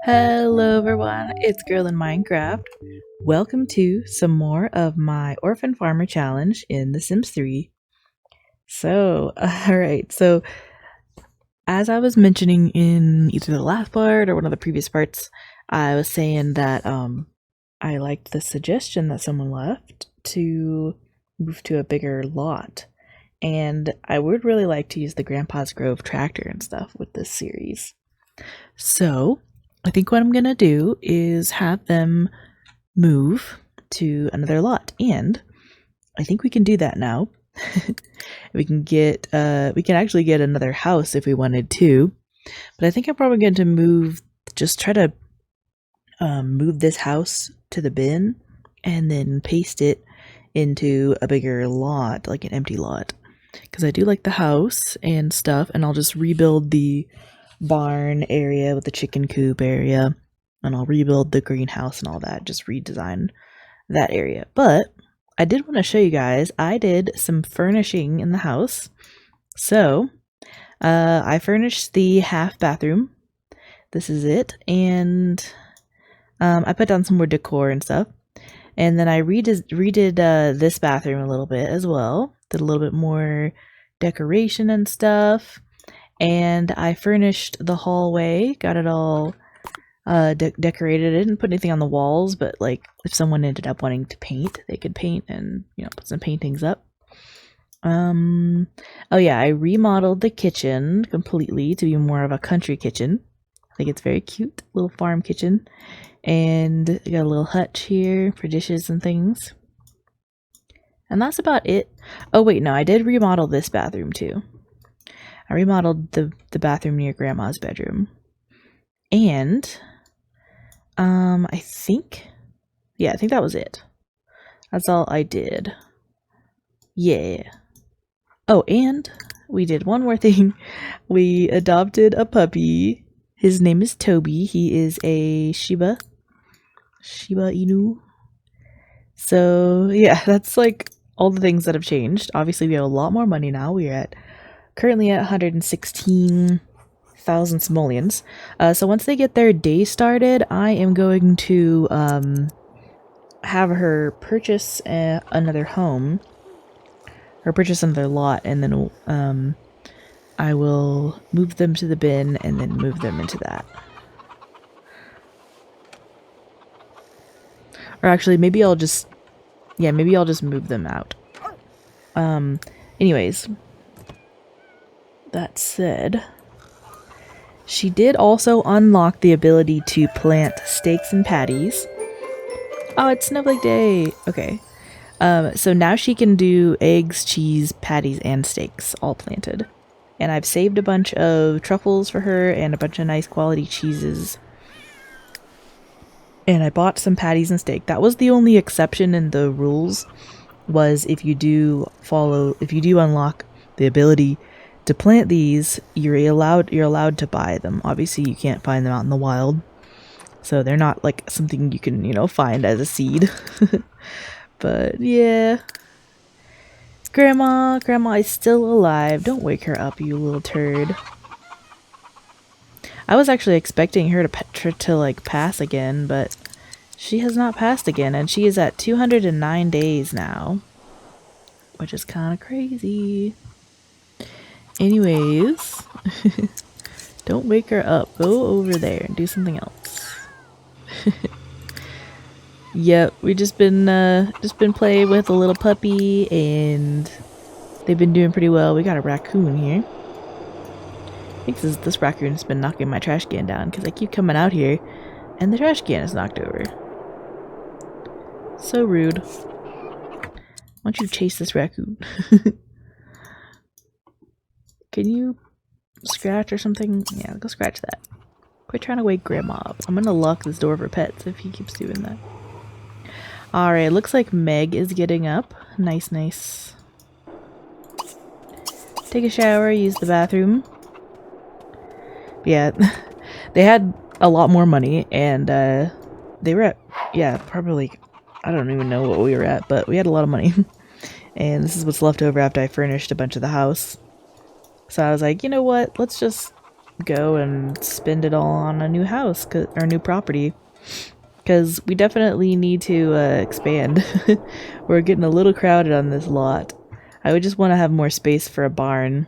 Hello everyone, it's Girl in Minecraft. Welcome to some more of my Orphan Farmer Challenge in The Sims 3. Alright, so as I was mentioning in either the last part or one of the previous parts, I was saying that I liked the suggestion that someone left to move to a bigger lot. And I would really like to use the Grandpa's Grove tractor and stuff with this series. So I think what I'm gonna do is have them move to another lot, and I think we can do that now. we can actually get another house if we wanted to, but I think I'm probably going to try to move this house to the bin and then paste it into a bigger lot, like an empty lot, because I do like the house and stuff. And I'll just rebuild the barn area with the chicken coop area, and I'll rebuild the greenhouse and all that, just redesign that area. But I did want to show you guys, I did some furnishing in the house. So I furnished the half bathroom. This is it. And I put down some more decor and stuff. And then I redid this bathroom a little bit as well. Did a little bit more decoration and stuff. And I furnished the hallway, got it all decorated. I didn't put anything on the walls, but like if someone ended up wanting to paint, they could paint and, you know, put some paintings up. Oh yeah, I remodeled the kitchen completely to be more of a country kitchen. I think it's very cute, little farm kitchen. And I got a little hutch here for dishes and things. And that's about it. Oh wait, no, I did remodel this bathroom too. I remodeled the bathroom near Grandma's bedroom. And I think that was it. That's all I did. Yeah. Oh, and we did one more thing. We adopted a puppy. His name is Toby. He is a Shiba Inu. So yeah, that's like all the things that have changed. Obviously we have a lot more money now. We're currently at 116,000 simoleons. So once they get their day started, I am going to have her purchase another home, or purchase another lot, and then I will move them to the bin and then move them into that. Or actually, maybe I'll just move them out. Anyways, that said, she did also unlock the ability to plant steaks and patties. Oh, it's Snowflake Day! Okay. So now she can do eggs, cheese, patties, and steaks all planted. And I've saved a bunch of truffles for her and a bunch of nice quality cheeses. And I bought some patties and steak. That was the only exception in the rules, was if you do unlock the ability to plant these, you're allowed to buy them. Obviously you can't find them out in the wild, so they're not like something you can, you know, find as a seed. But yeah, Grandma is still alive. Don't wake her up, you little turd. I was actually expecting her to like pass again, but she has not passed again, and she is at 209 days now, which is kind of crazy. Anyways, don't wake her up. Go over there and do something else. Yep, we just been playing with a little puppy, and they've been doing pretty well. We got a raccoon here. I think this raccoon's been knocking my trash can down because I keep coming out here and the trash can is knocked over. So rude. Why don't you chase this raccoon? Can you scratch or something? Yeah, go scratch that. Quit trying to wake Grandma up. I'm gonna lock this door for pets if he keeps doing that. Alright, looks like Meg is getting up. Nice. Take a shower, use the bathroom. Yeah, they had a lot more money, and they were at, yeah, probably, I don't even know what we were at, but we had a lot of money. And this is what's left over after I furnished a bunch of the house. So I was like, you know what, let's just go and spend it all on a new house or new property. Because we definitely need to expand. We're getting a little crowded on this lot. I would just want to have more space for a barn.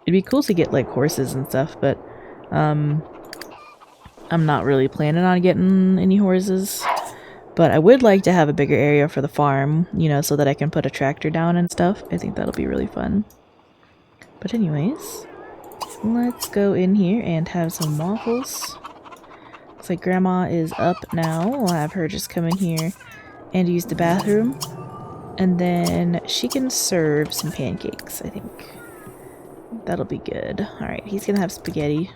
It'd be cool to get like horses and stuff, but I'm not really planning on getting any horses. But I would like to have a bigger area for the farm, you know, so that I can put a tractor down and stuff. I think that'll be really fun. But anyways, let's go in here and have some waffles. Looks like Grandma is up now. We'll have her just come in here and use the bathroom. And then she can serve some pancakes, I think. That'll be good. Alright, he's gonna have spaghetti.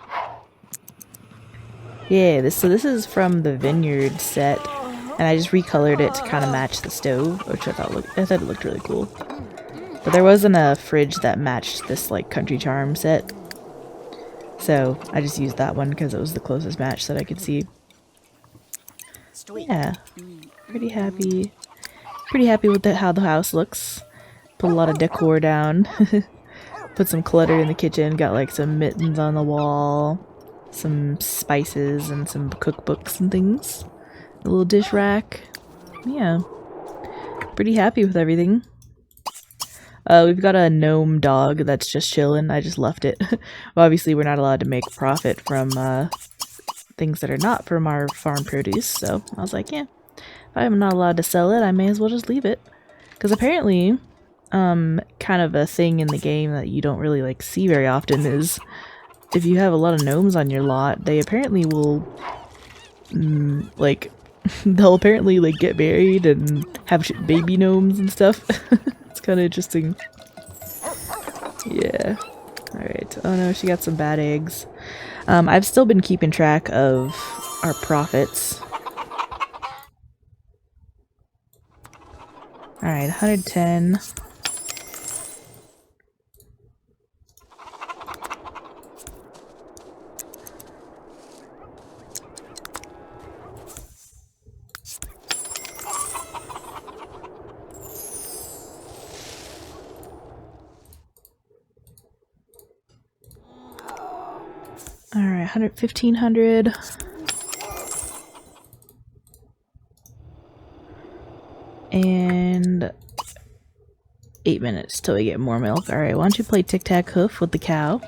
Yeah, this is from the vineyard set. And I just recolored it to kind of match the stove, which I thought it looked really cool. But there wasn't a fridge that matched this like Country Charm set. So I just used that one because it was the closest match that I could see. Yeah, pretty happy. Pretty happy with how the house looks. Put a lot of decor down. Put some clutter in the kitchen. Got like some mittens on the wall. Some spices and some cookbooks and things. A little dish rack. Yeah. Pretty happy with everything. We've got a gnome dog that's just chilling. I just left it. Well, obviously we're not allowed to make profit from things that are not from our farm produce, so I was like, yeah, if I'm not allowed to sell it, I may as well just leave it. Because apparently, kind of a thing in the game that you don't really like see very often is if you have a lot of gnomes on your lot, they apparently will like they'll apparently like get married and have baby gnomes and stuff. It's kind of interesting. Yeah. Alright. Oh no, she got some bad eggs. I've still been keeping track of our profits. Alright, 110. Alright, 1500. And 8 minutes till we get more milk. Alright, why don't you play tic-tac-hoof with the cow?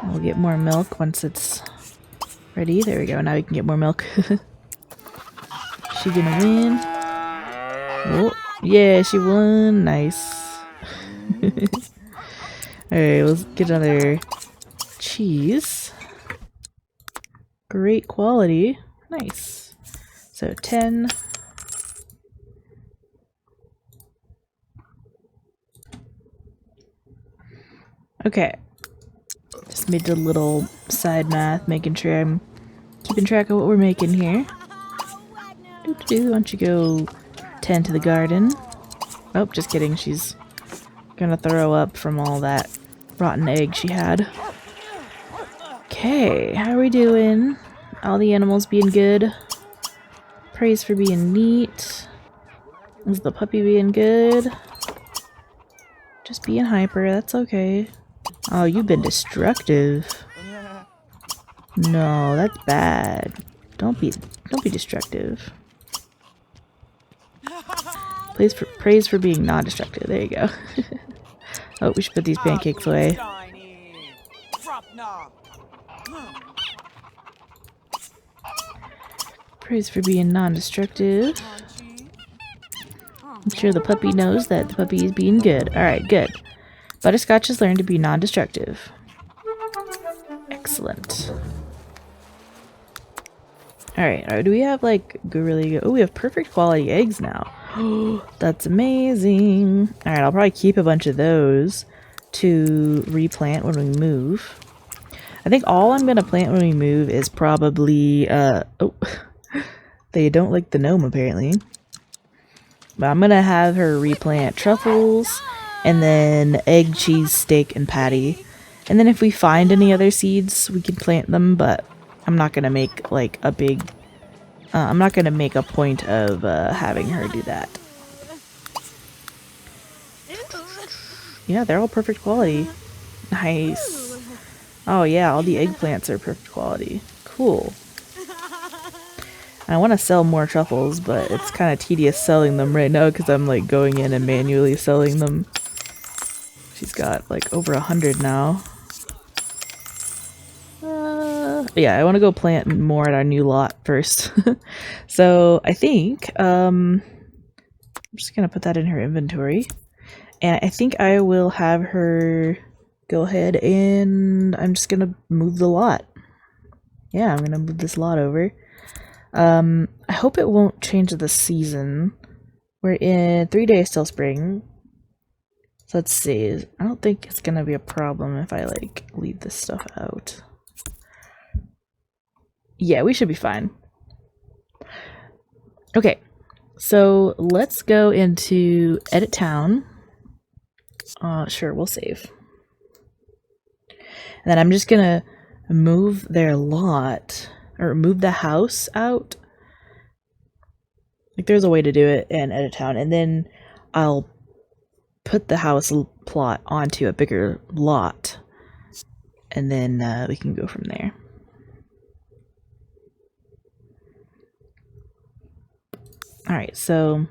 We'll get more milk once it's ready. There we go, now we can get more milk. She gonna win? Oh, yeah, she won. Nice. Alright, let's get another cheese. Great quality. Nice. So 10. Okay. Just made a little side math, making sure I'm keeping track of what we're making here. Why don't you go tend to the garden? Oh, just kidding. She's gonna throw up from all that rotten egg she had. Okay, how are we doing? All the animals being good. Praise for being neat. Is the puppy being good? Just being hyper, that's okay. Oh, you've been destructive. No, that's bad. Don't be destructive. Praise for being non-destructive. There you go. Oh, we should put these pancakes away. Praise for being non-destructive. I'm sure the puppy knows that the puppy is being good. Alright, good. Butterscotch has learned to be non-destructive. Excellent. Alright, do we have like really good... Oh, we have perfect quality eggs now. That's amazing. Alright, I'll probably keep a bunch of those to replant when we move. I think all I'm gonna plant when we move is probably, oh, they don't like the gnome apparently. But I'm gonna have her replant truffles, and then egg, cheese, steak, and patty. And then if we find any other seeds, we can plant them, but I'm not gonna make like a big, I'm not gonna make a point of having her do that. Yeah, they're all perfect quality. Nice. Oh yeah, all the eggplants are perfect quality. Cool. I want to sell more truffles, but it's kind of tedious selling them right now because I'm like going in and manually selling them. She's got like over 100 now. Yeah, I want to go plant more at our new lot first. So I think I'm just gonna put that in her inventory, and I think I will have her go ahead and I'm just gonna move the lot. Yeah, I'm gonna move this lot over. I hope it won't change the season. We're in 3 days till spring. So let's see. I don't think it's gonna be a problem if I like leave this stuff out. Yeah, we should be fine. Okay, so let's go into edit town. Sure, we'll save. And then I'm just gonna move their lot, or move the house out. Like there's a way to do it in edit town, and then I'll put the house plot onto a bigger lot, and then we can go from there. Alright, so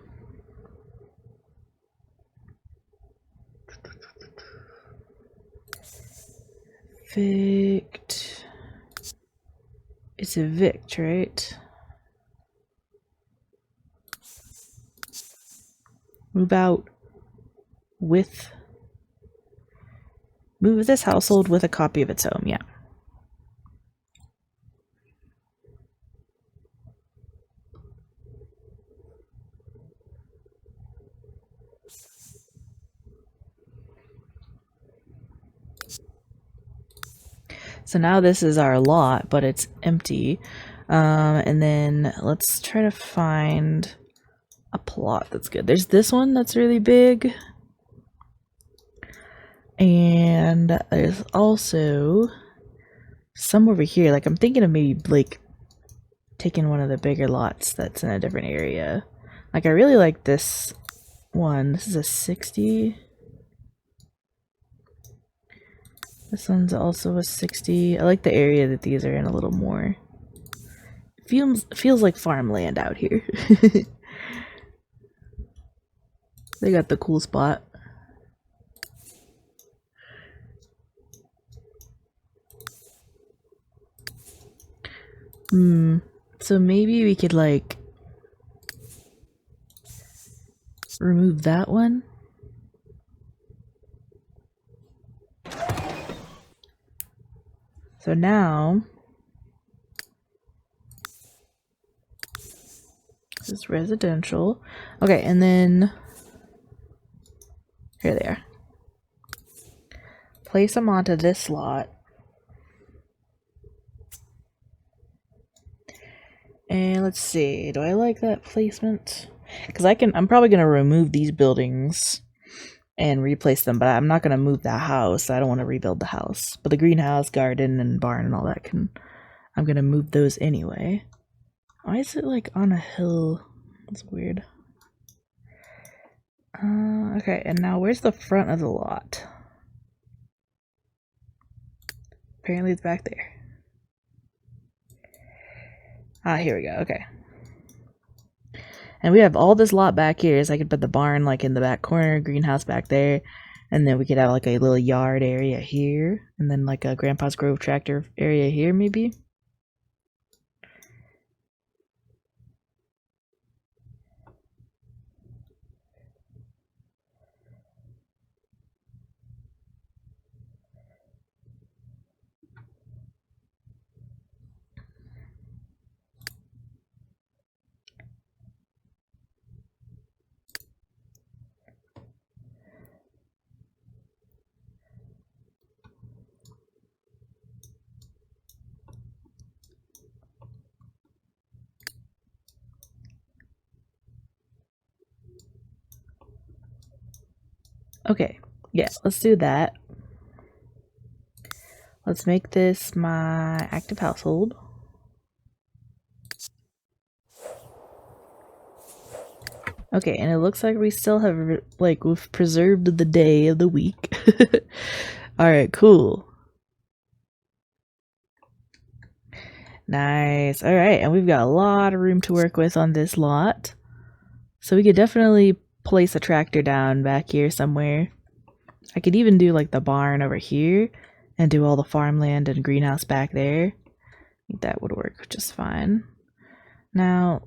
evict. It's evict, right? Move out with. Move this household with a copy of its home, yeah. So now this is our lot, but it's empty. And then let's try to find a plot that's good. There's this one that's really big. And there's also some over here. Like I'm thinking of maybe like taking one of the bigger lots that's in a different area. Like I really like this one. This is a 60. This one's also a 60. I like the area that these are in a little more. It feels like farmland out here. They got the cool spot. So maybe we could like remove that one. So now this is residential. Okay, and then here they are. Place them onto this lot. And let's see, do I like that placement? Because I'm probably gonna remove these buildings and replace them, but I'm not gonna move that house. I don't want to rebuild the house. But the greenhouse, garden, and barn and all that I'm gonna move those anyway. Why is it like on a hill? That's weird. Okay, and now where's the front of the lot? Apparently it's back there. Ah, here we go, okay. And we have all this lot back here, so I could put the barn like in the back corner, greenhouse back there, and then we could have like a little yard area here, and then like a Grandpa's Grove tractor area here maybe. Okay, yeah, let's do that. Let's make this my active household. Okay, and it looks like we still have, like, we've preserved the day of the week. Alright, cool. Nice. All right, and we've got a lot of room to work with on this lot. So we could definitely place a tractor down back here somewhere. I could even do like the barn over here and do all the farmland and greenhouse back there. I think that would work just fine. Now,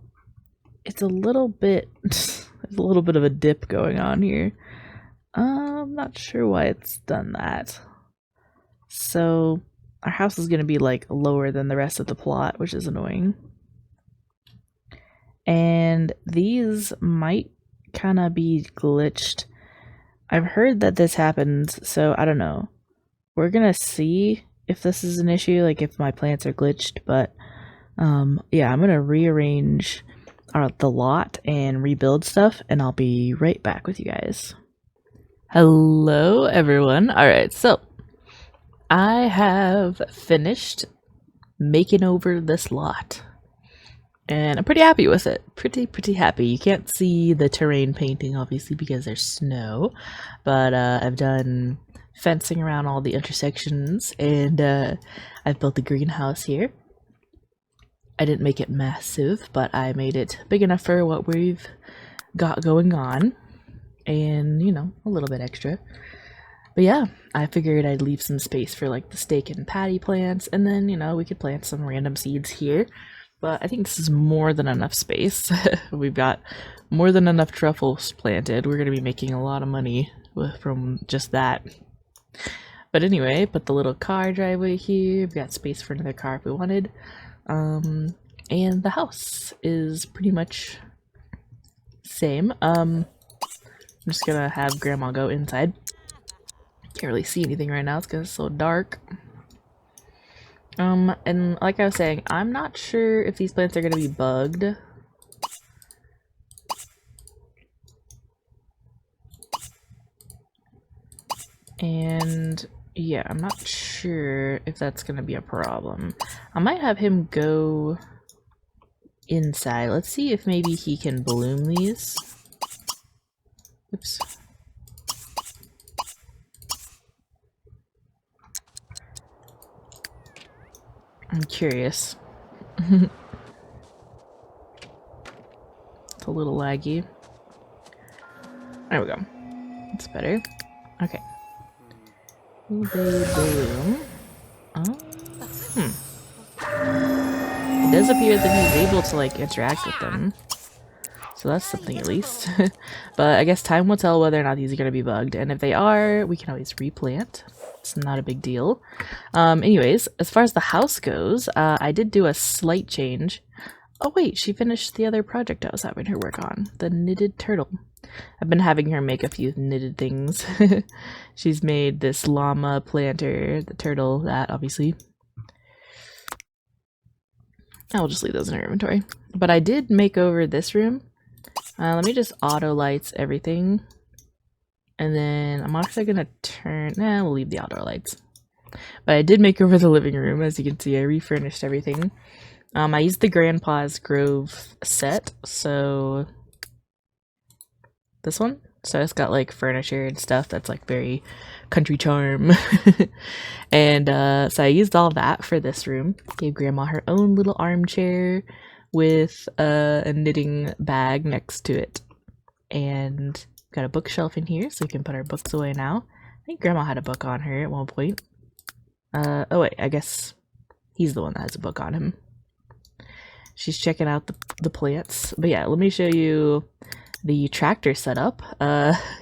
it's a little bit there's a little bit of a dip going on here. I'm not sure why it's done that. So our house is going to be like lower than the rest of the plot, which is annoying. And these might kind of be glitched. I've heard that this happens, so I don't know. We're going to see if this is an issue, like if my plants are glitched, but yeah, I'm going to rearrange the lot and rebuild stuff, and I'll be right back with you guys. Hello, everyone. All right, so I have finished making over this lot, and I'm pretty happy with it. Pretty happy. You can't see the terrain painting, obviously, because there's snow, but I've done fencing around all the intersections, and I've built the greenhouse here. I didn't make it massive, but I made it big enough for what we've got going on, and, you know, a little bit extra. But yeah, I figured I'd leave some space for like the steak and patty plants, and then, you know, we could plant some random seeds here. But I think this is more than enough space. We've got more than enough truffles planted. We're going to be making a lot of money from just that. But anyway, put the little car driveway here. We've got space for another car if we wanted. And the house is pretty much same. I'm just gonna have Grandma go inside. Can't really see anything right now, it's because it's so dark. And like I was saying, I'm not sure if these plants are gonna be bugged. And yeah, I'm not sure if that's gonna be a problem. I might have him go inside. Let's see if maybe he can bloom these. Oops. I'm curious. It's a little laggy. There we go. That's better. Okay. Will they bloom? Oh. It does appear that he's able to like interact with them. So that's something at least. But I guess time will tell whether or not these are going to be bugged. And if they are, we can always replant. It's not a big deal. Anyways, as far as the house goes, I did do a slight change. Oh wait, she finished the other project I was having her work on. The knitted turtle. I've been having her make a few knitted things. She's made this llama planter, the turtle, that obviously. I'll just leave those in her inventory. But I did make over this room. Let me just auto lights everything. And then I'm actually gonna turn, we'll leave the auto lights. But I did make over the living room, as you can see. I refurnished everything. I used the Grandpa's Grove set, so this one. So it's got like furniture and stuff that's like very country charm. And so I used all that for this room. Gave Grandma her own little armchair with a knitting bag next to it. And got a bookshelf in here so we can put our books away now. I think Grandma had a book on her at one point. Oh wait, I guess he's the one that has a book on him. She's checking out the plants. But yeah, let me show you the tractor setup.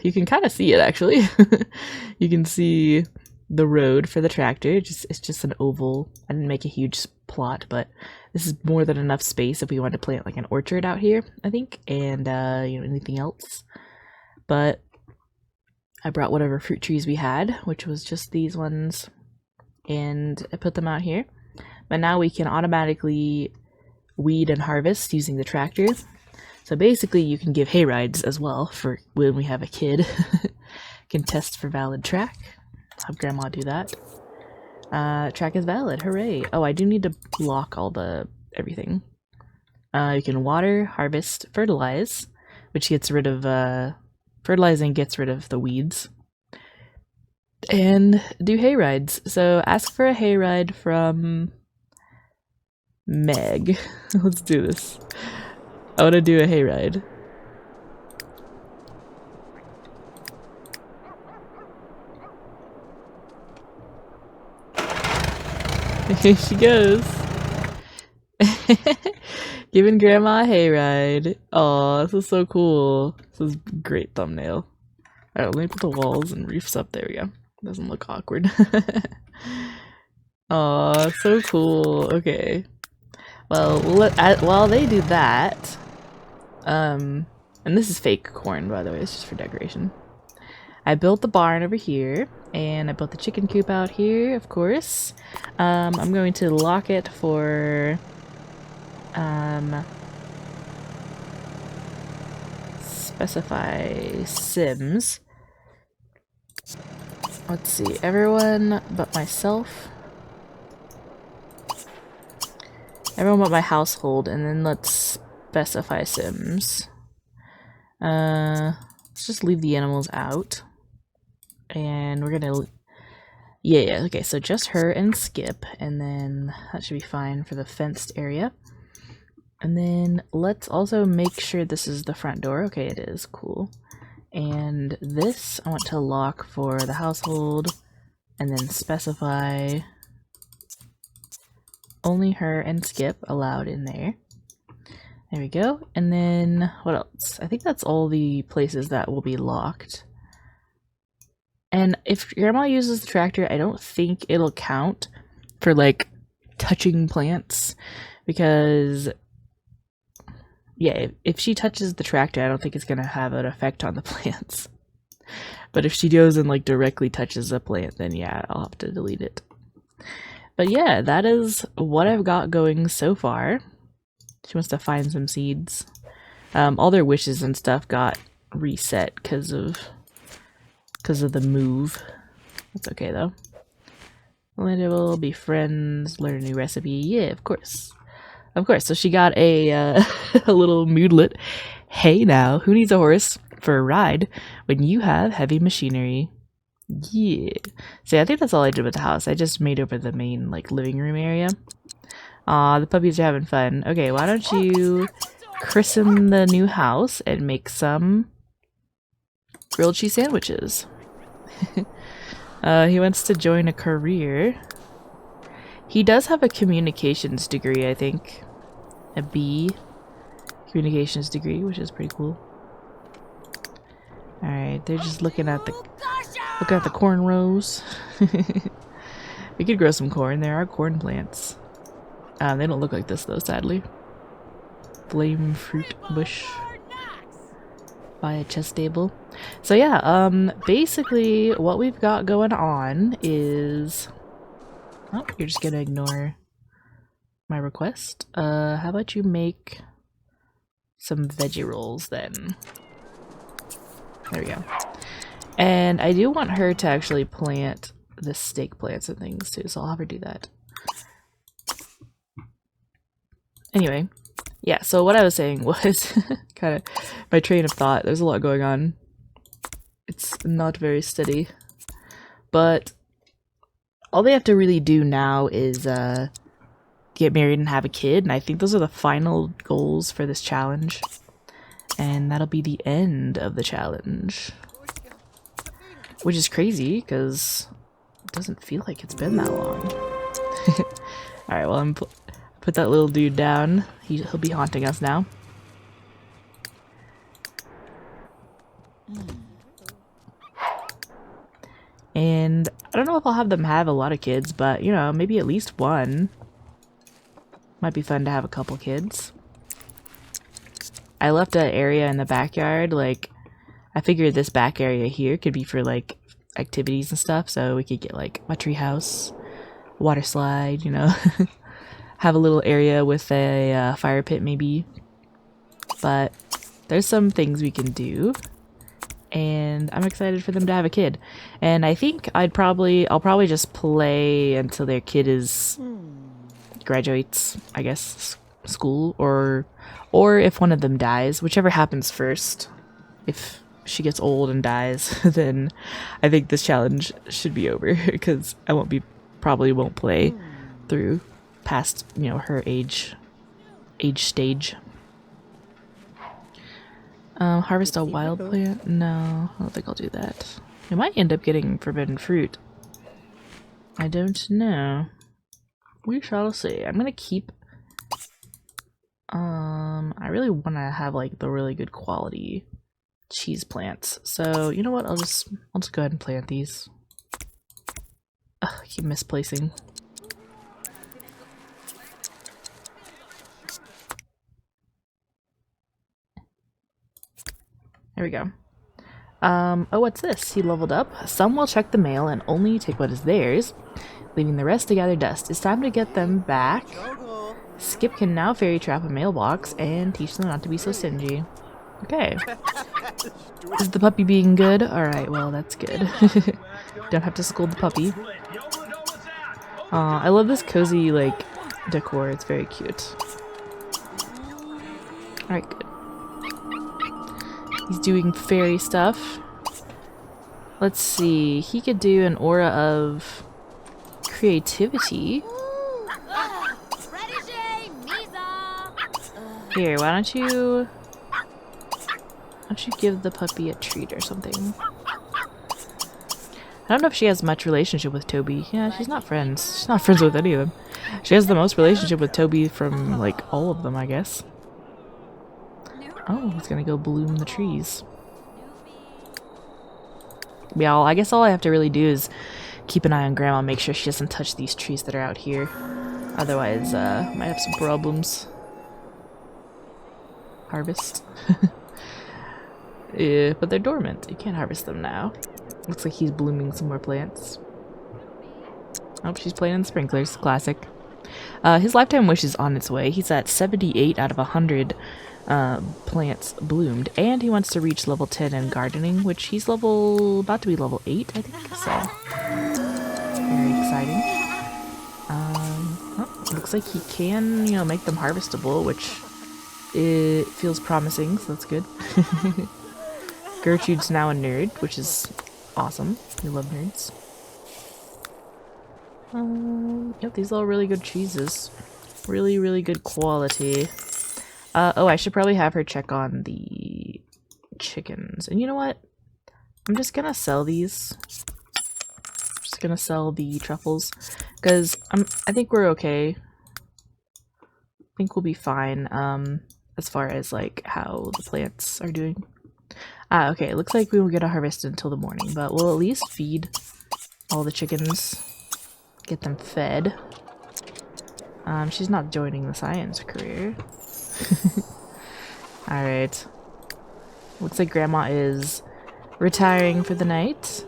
You can kind of see it actually. You can see the road for the tractor. It's just an oval. I didn't make a huge plot, but this is more than enough space if we want to plant like an orchard out here, I think, and you know, anything else. But I brought whatever fruit trees we had, which was just these ones, and I put them out here. But now we can automatically weed and harvest using the tractor. So basically you can give hay rides as well for when we have a kid. Can test for valid track. Have Grandma do that. Track is valid, hooray. Oh, I do need to block all the everything. You can water, harvest, fertilize, which gets rid of fertilizing gets rid of the weeds. And do hay rides. So ask for a hay ride from Meg. Let's do this. I want to do a hayride. Here she goes. Giving Grandma a hayride. Aw, this is so cool. This is a great thumbnail. Alright, let me put the walls and roofs up. There we go. Doesn't look awkward. Aw, so cool. Okay. Well, while they do that, and this is fake corn, by the way, it's just for decoration. I built the barn over here, and I built the chicken coop out here, of course. I'm going to lock it for, specify Sims. Let's see, everyone but myself. Everyone but my household, and then let's specify Sims. Let's just leave the animals out. And we're gonna... Yeah, okay, so just her and Skip, and then that should be fine for the fenced area. And then let's also make sure this is the front door. Okay, it is. Cool. And this I want to lock for the household, and then specify only her and Skip allowed in there. There we go. And then what else? I think that's all the places that will be locked. And if Grandma uses the tractor, I don't think it'll count for like touching plants, because yeah, if she touches the tractor, I don't think it's gonna have an effect on the plants. But if she goes and like directly touches a plant, then yeah, I'll have to delete it. But yeah, that is what I've got going so far. She wants to find some seeds. All their wishes and stuff got reset because of the move. That's okay though. We'll be friends, learn a new recipe. Yeah, of course. Of course. So she got a, a little moodlet. Hey now, who needs a horse for a ride when you have heavy machinery? Yeah. See, I think that's all I did with the house. I just made over the main, like, living room area. Aw, the puppies are having fun. Okay, why don't you christen the new house and make some grilled cheese sandwiches. He wants to join a career. He does have a communications degree, I think. A B communications degree, which is pretty cool. Alright, they're just looking at the corn rows. We could grow some corn. There are corn plants. They don't look like this though, sadly. Flame fruit bush by a chess table. So yeah, basically what we've got going on is... Oh, you're just gonna ignore my request. How about you make some veggie rolls then? There we go. And I do want her to actually plant the steak plants and things too, so I'll have her do that. Anyway, yeah, so what I was saying was kind of my train of thought. There's a lot going on. It's not very steady. But all they have to really do now is get married and have a kid, and I think those are the final goals for this challenge. And that'll be the end of the challenge. Which is crazy, because it doesn't feel like it's been that long. Alright, well, I'm put that little dude down. He'll be haunting us now. And I don't know if I'll have them have a lot of kids, but, you know, maybe at least one. Might be fun to have a couple kids. I left an area in the backyard, like, I figured this back area here could be for, like, activities and stuff, so we could get, like, a tree house, water slide, you know, have a little area with a fire pit, maybe. But there's some things we can do, and I'm excited for them to have a kid. And I think I'll probably just play until their kid graduates, I guess, school, or if one of them dies, whichever happens first. If she gets old and dies, then I think this challenge should be over, because I probably won't play through. past, you know, her age stage. Harvest a wild plant? No, I don't think I'll do that. I might end up getting forbidden fruit. I don't know. We shall see. I'm gonna keep... I really want to have like the really good quality cheese plants. So, you know what? I'll just go ahead and plant these. Ugh, I keep misplacing. There we go. Oh, what's this? He leveled up. Some will check the mail and only take what is theirs, leaving the rest to gather dust. It's time to get them back. Skip can now fairy trap a mailbox and teach them not to be so stingy. Okay. Is the puppy being good? Alright, well, that's good. Don't have to scold the puppy. I love this cozy, like, decor. It's very cute. Alright, good. He's doing fairy stuff. Let's see. He could do an aura of creativity. Here, why don't you give the puppy a treat or something? I don't know if she has much relationship with Toby. Yeah, she's not friends. She's not friends with any of them. She has the most relationship with Toby from, like, all of them, I guess. Oh, he's gonna go bloom the trees. Yeah, well, I guess all I have to really do is keep an eye on Grandma, make sure she doesn't touch these trees that are out here. Otherwise, might have some problems. Harvest. Yeah, but they're dormant. You can't harvest them now. Looks like he's blooming some more plants. Oh, she's playing in sprinklers. Classic. His lifetime wish is on its way. He's at 78 out of 100 plants bloomed, and he wants to reach level 10 in gardening, which he's about to be level 8, I think. So, very exciting. Oh, looks like he can, you know, make them harvestable, which it feels promising, so that's good. Gertrude's now a nerd, which is awesome. We love nerds. Yep, these are all really good cheeses. Really, really good quality. Oh, I should probably have her check on the chickens. And you know what? I'm just gonna sell these. Just gonna sell the truffles. Because I think we're okay. I think we'll be fine, as far as, like, how the plants are doing. Ah, okay, it looks like we won't get a harvest until the morning, but we'll at least feed all the chickens. Get them fed. She's not joining the science career. Alright. Looks like Grandma is retiring for the night.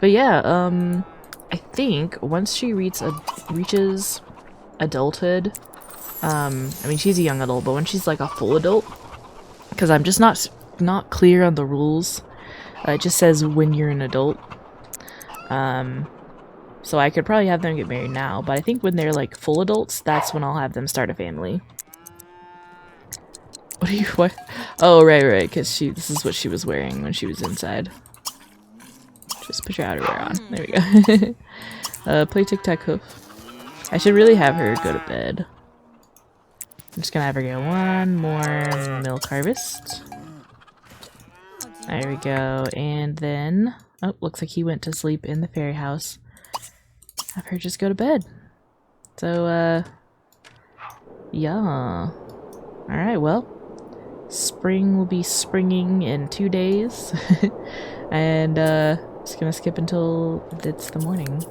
But yeah, I think once she reaches adulthood, I mean, she's a young adult, but when she's like a full adult, because I'm just not clear on the rules. It just says when you're an adult. So I could probably have them get married now, but I think when they're like full adults, that's when I'll have them start a family. What? Oh, right, because this is what she was wearing when she was inside. Just put your outerwear on. There we go. Play tic-tac-hoof. I should really have her go to bed. I'm just gonna have her get one more milk harvest. There we go, and then... Oh, looks like he went to sleep in the fairy house. Have her just go to bed. So, yeah. Alright, well. Spring will be springing in 2 days. And, just gonna skip until it's the morning.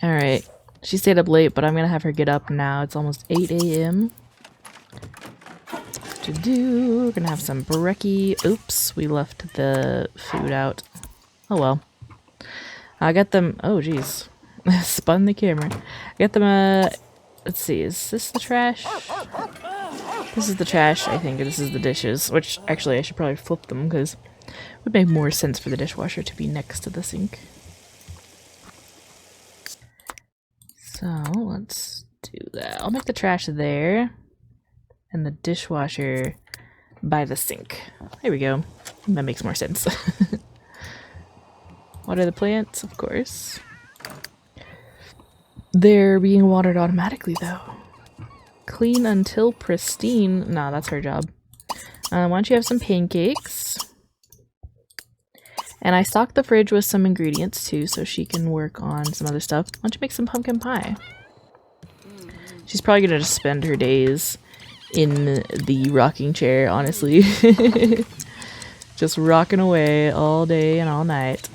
Alright. She stayed up late, but I'm gonna have her get up now. It's almost 8 a.m. We're gonna have some brekkie. Oops, we left the food out. Oh well. I got them. Oh jeez. Spun the camera. I got them, let's see, is this the trash? This is the trash, I think, and this is the dishes, which actually I should probably flip them because it would make more sense for the dishwasher to be next to the sink. So let's do that. I'll make the trash there and the dishwasher by the sink. There we go. That makes more sense. Water the plants, of course. They're being watered automatically though. Clean until pristine. Nah, that's her job. Why don't you have some pancakes? And I stocked the fridge with some ingredients too, so she can work on some other stuff. Why don't you make some pumpkin pie? She's probably gonna just spend her days in the rocking chair, honestly. Just rocking away all day and all night.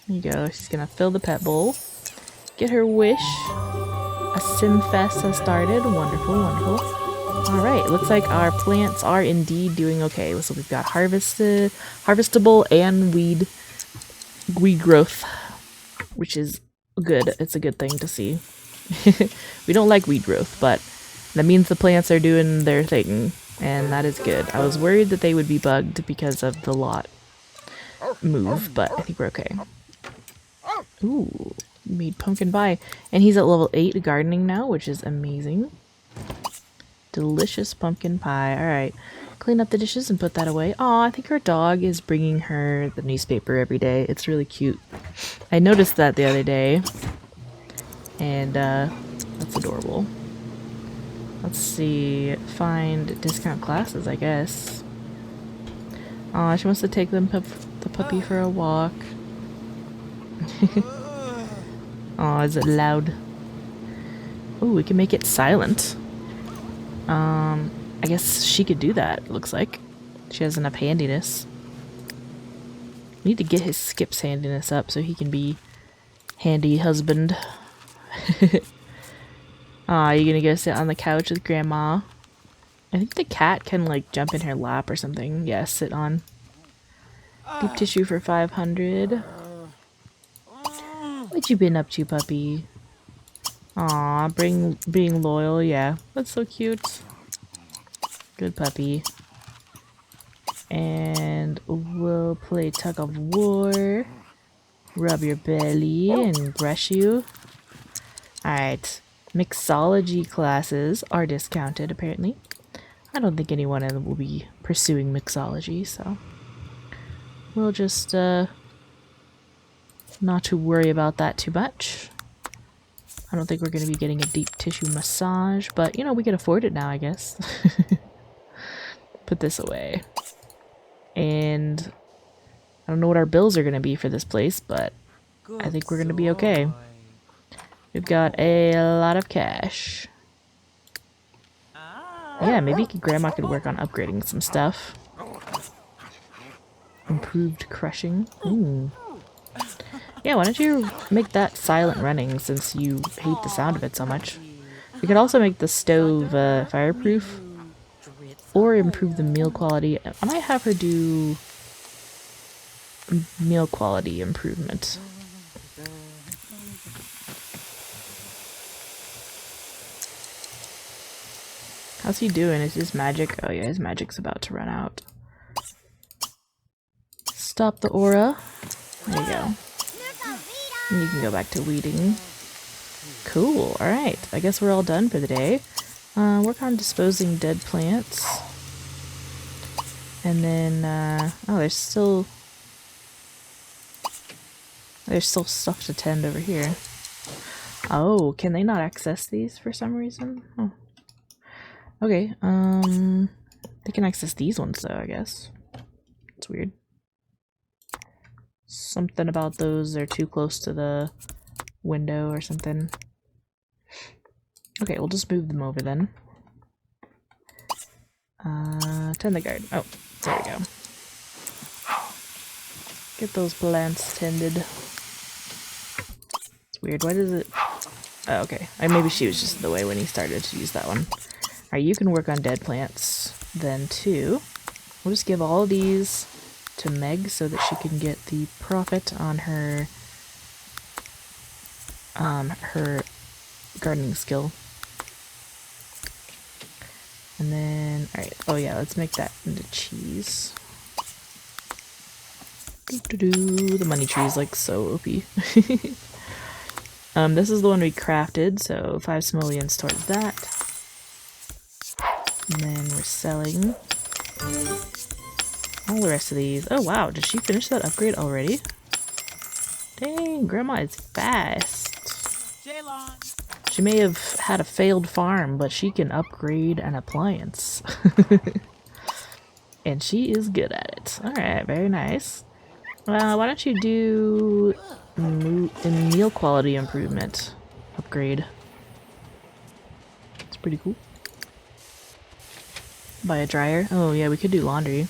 There you go. She's gonna fill the pet bowl. Get her wish. A sim fest has started. Wonderful, wonderful. Alright, looks like our plants are indeed doing okay. So we've got harvestable and weed growth, which is good. It's a good thing to see. We don't like weed growth, but that means the plants are doing their thing, and that is good. I was worried that they would be bugged because of the lot move, but I think we're okay. Ooh, made pumpkin pie. And he's at level 8 gardening now, which is amazing. Delicious pumpkin pie. Alright, clean up the dishes and put that away. Aw, I think her dog is bringing her the newspaper every day. It's really cute. I noticed that the other day. And, that's adorable. Let's see. Find discount classes, I guess. Aw, she wants to take the puppy for a walk. Aw, is it loud? Ooh, we can make it silent. I guess she could do that, it looks like. She has enough handiness. We need to get his Skip's handiness up so he can be handy husband. Aw, you gonna go sit on the couch with Grandma? I think the cat can, like, jump in her lap or something. Yeah, sit on. Deep tissue for 500. What you been up to, puppy? Aw, being loyal, yeah. That's so cute. Good puppy. And we'll play tug of war. Rub your belly and brush you. Alright. Mixology classes are discounted, apparently. I don't think anyone in them will be pursuing mixology, so we'll just not to worry about that too much. I don't think we're going to be getting a deep tissue massage, but you know, we can afford it now, I guess. Put this away. And I don't know what our bills are going to be for this place, but I think we're going to be okay. We've got a lot of cash. Yeah, maybe Grandma could work on upgrading some stuff. Improved crushing. Ooh. Yeah, why don't you make that silent running since you hate the sound of it so much. We could also make the stove fireproof. Or improve the meal quality. I might have her do meal quality improvement. How's he doing? Is his magic? Oh yeah, his magic's about to run out. Stop the aura. There you go. And you can go back to weeding. Cool, alright. I guess we're all done for the day. Work on disposing dead plants. And then, oh, there's still stuff to tend over here. Oh, can they not access these for some reason? Oh. Okay, they can access these ones though, I guess. It's weird. Something about those, they're too close to the window or something. Okay, we'll just move them over then. Tend the garden. Oh, there we go. Get those plants tended. It's weird, why does it... Oh, okay. Maybe she was just in the way when he started to use that one. Alright, you can work on dead plants then too. We'll just give all of these to Meg so that she can get the profit on her her gardening skill. And then, alright, oh yeah, let's make that into cheese. The money tree is like so OP. This is the one we crafted, so 5 simoleons towards that. And then we're selling all the rest of these. Oh wow, did she finish that upgrade already? Dang, Grandma is fast. She may have had a failed farm, but she can upgrade an appliance. And she is good at it. Alright, very nice. Why don't you do meal quality improvement upgrade? It's pretty cool. Buy a dryer. Oh yeah, we could do laundry.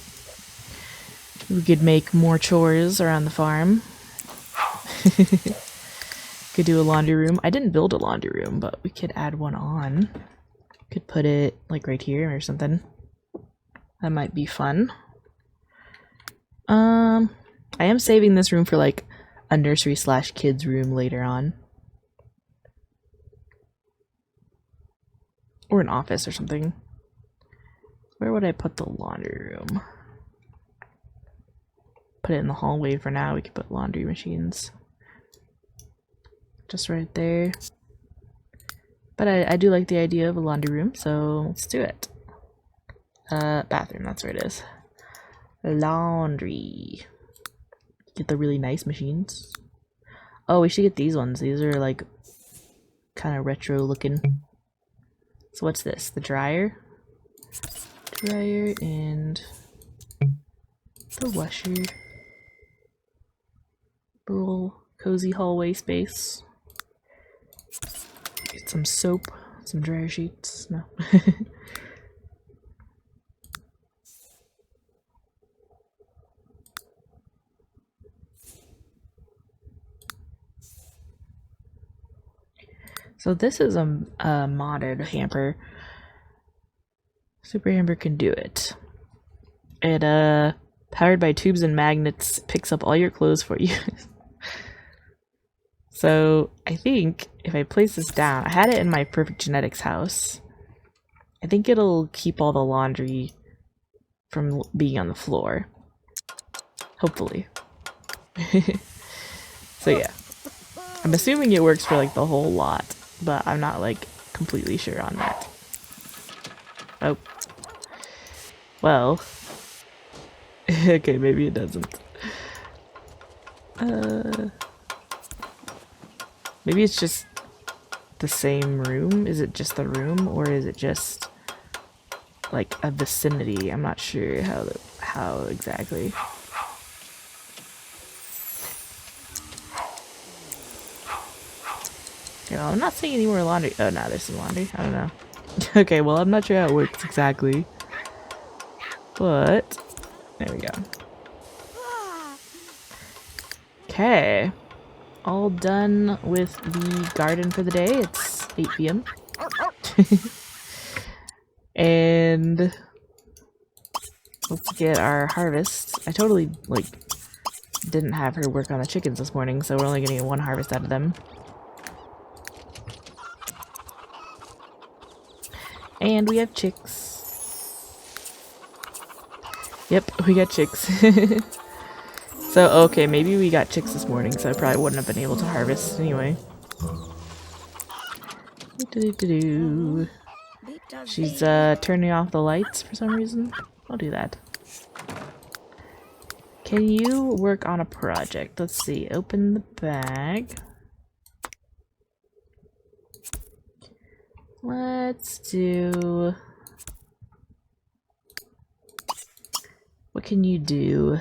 We could make more chores around the farm. Could do a laundry room. I didn't build a laundry room, but we could add one on. Could put it like right here or something. That might be fun. I am saving this room for like a nursery / kids room later on. Or an office or something. Where would I put the laundry room? Put it in the hallway for now. We could put laundry machines. Just right there. But I do like the idea of a laundry room, so let's do it. Bathroom, that's where it is. Laundry. Get the really nice machines. Oh, we should get these ones. These are like kind of retro looking. So what's this? The dryer? Dryer and the washer. Little cozy hallway space. Get some soap, some dryer sheets. No. So this is a modded hamper. Super Hamper can do it. It powered by tubes and magnets, picks up all your clothes for you. So I think if I place this down, I had it in my Perfect Genetics house. I think it'll keep all the laundry from being on the floor. Hopefully. So yeah. I'm assuming it works for like the whole lot, but I'm not like completely sure on that. Oh. Well. Okay, maybe it doesn't. Maybe it's just the same room? Is it just the room, or is it just like a vicinity? I'm not sure how exactly. Okay, well, I'm not seeing any more laundry. Oh, no, there's some laundry. I don't know. Okay, well, I'm not sure how it works exactly. But there we go. Okay. All done with the garden for the day. It's 8 p.m. And let's get our harvest. I totally, like, didn't have her work on the chickens this morning, so we're only gonna get one harvest out of them. And we have chicks. Yep, we got chicks. So, okay, maybe we got chicks this morning, so I probably wouldn't have been able to harvest anyway. She's turning off the lights for some reason. I'll do that. Can you work on a project? Let's see. Open the bag. Let's do... What can you do?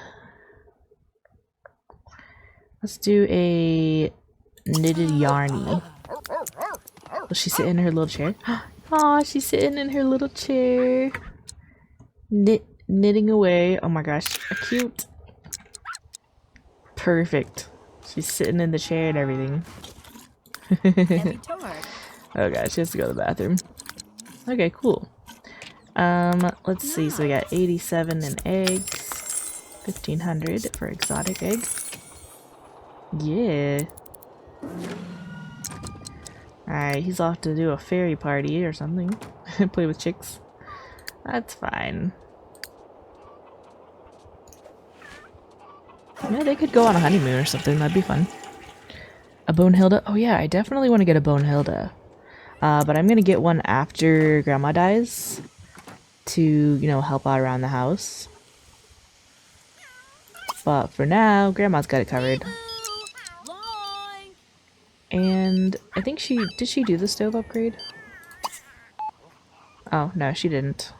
Let's do a knitted yarny. Will she sit in her little chair? Aw, she's sitting in her little chair. Knitting away. Oh my gosh, cute. Perfect. She's sitting in the chair and everything. Oh gosh, she has to go to the bathroom. Okay, cool. Let's see, so we got 87 in eggs. 1500 for exotic eggs. Yeah. Alright, he's off to do a fairy party or something. Play with chicks. That's fine. Yeah, they could go on a honeymoon or something. That'd be fun. A Bonehilda? Oh yeah, I definitely want to get a Bonehilda. But I'm gonna get one after Grandma dies. To, you know, help out around the house. But for now, Grandma's got it covered. And I think did she do the stove upgrade? Oh, no, she didn't.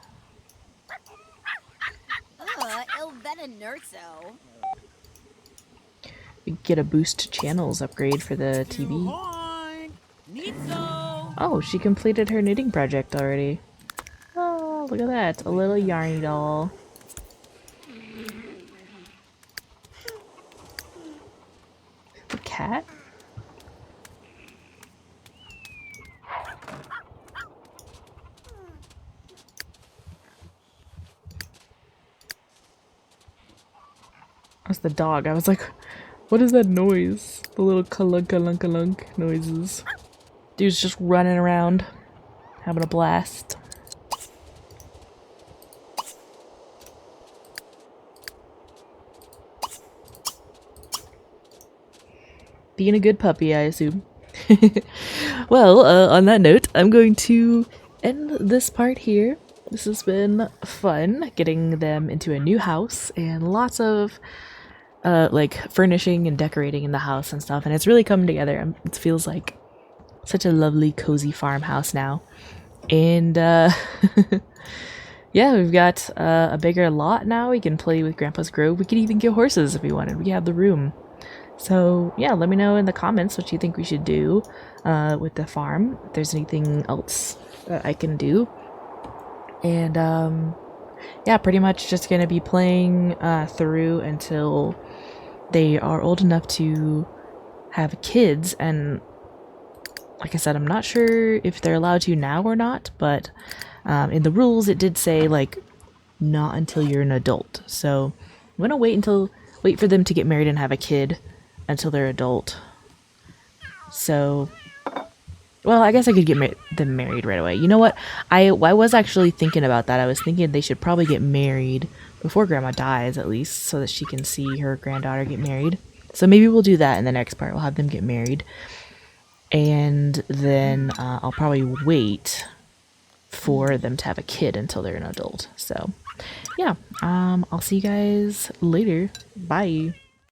We get a boost channels upgrade for the TV. Oh, she completed her knitting project already. Oh, look at that. A little yarny doll. The cat? That's the dog. I was like, what is that noise? The little kalunk noises. Dude's just running around, having a blast. Being a good puppy, I assume. Well, on that note, I'm going to end this part here. This has been fun, getting them into a new house and lots of like furnishing and decorating in the house and stuff, and it's really coming together. It feels like such a lovely, cozy farmhouse now. And yeah, we've got a bigger lot now. We can play with Grandpa's Grove. We could even get horses if we wanted. We have the room. So yeah, let me know in the comments what you think we should do with the farm. If there's anything else that I can do. And yeah, pretty much just gonna be playing through until they are old enough to have kids. And like I said, I'm not sure if they're allowed to now or not, but in the rules it did say like not until you're an adult. So I'm gonna wait for them to get married and have a kid until they're adult. So, well, I guess I could get them married right away. You know what? I was actually thinking about that. I was thinking they should probably get married before Grandma dies, at least, so that she can see her granddaughter get married. So maybe we'll do that in the next part. We'll have them get married. And then I'll probably wait for them to have a kid until they're an adult. So, yeah. I'll see you guys later. Bye.